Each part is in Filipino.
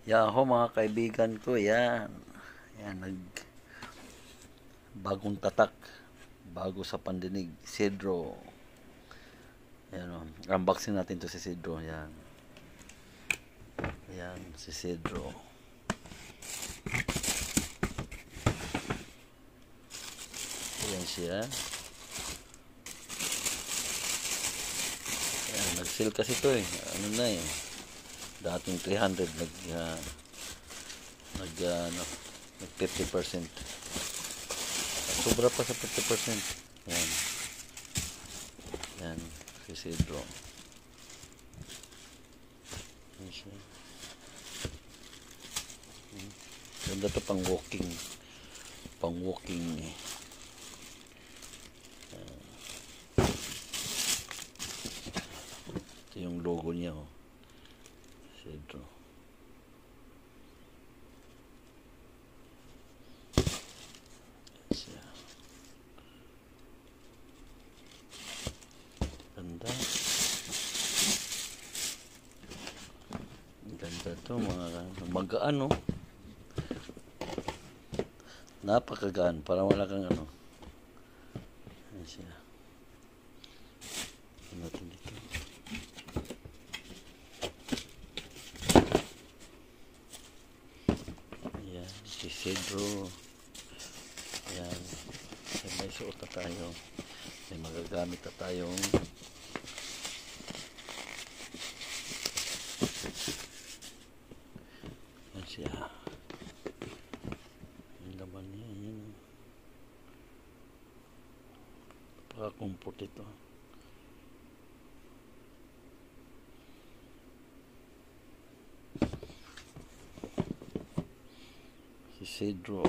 Yaho mga kaibigan ko, yan. Yan, bagong tatak. Bago sa pandinig. Cedro. Yan o. Unboxing natin to si Cedro. Yan. Yan, si Cedro. Yan siya. Yan, nag-sale kasi to eh. Ano na eh. Dating 300 nag 50%. Sobra pa sa 50%. Yan. Yan, si Cedro. Yan siya. Ganda to pang walking. Pang walking eh. Ito yung logo niya oh. Cedro. Siya. Ganda. Ganda to mga magaan no. Napakagaan para wala kang ano. Ayan siya. Ano natin dito. Ayan, si Cedro. Ayan. May suot na tayo. May magagamit na tayong ayan siya. Yung laman niya. Ayan. Napaka-comfort ito. Si Cedro.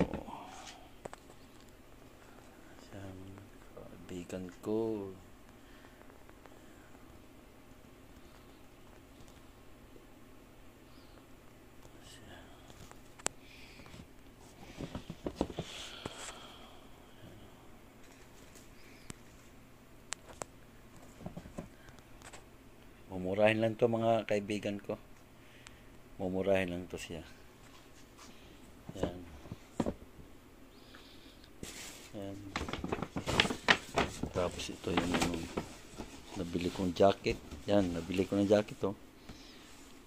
Siyang kaibigan ko. Mumurahin lang to mga kaibigan ko. Mumurahin lang to siya. Yan. Yan. Tapos ito yung nabili kong jacket. Yan, nabili ko ng jacket oh.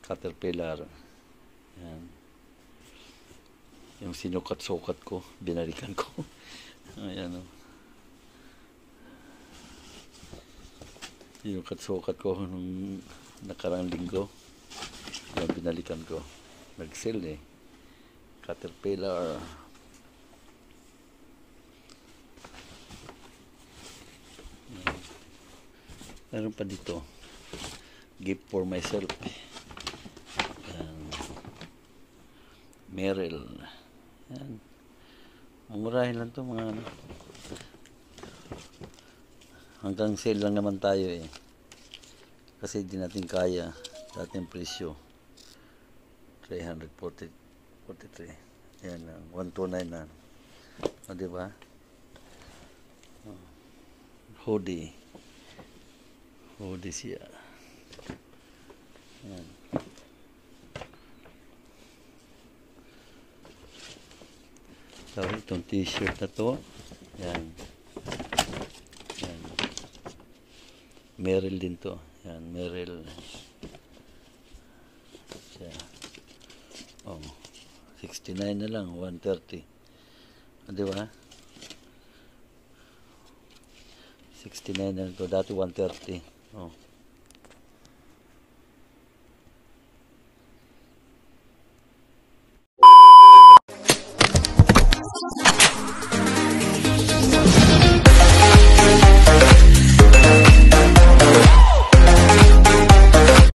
Caterpillar. Yan. Yung sinukat-sukat ko, binalikan ko. Ayan oh. Sinukat-sukat ko nung nakarang linggo. Yan, binalikan ko. Nag-sale eh. Caterpillar. Meron pa dito. Gift for myself. Yan. Merrell. Yan. Mumurahin lang to mga ano. Hanggang sale lang naman tayo eh. Kasi di natin kaya. Dating presyo. 343. Yan. 129 na. O diba? Hoodie. Hoodie siya. Yan. So, itong t-shirt na to. Yan. Yan. Merrell din to. Yan, Merrell. Siya. Oh, 69 na lang, 130. Di ba? 69 na lang to. Dati 130. Oh.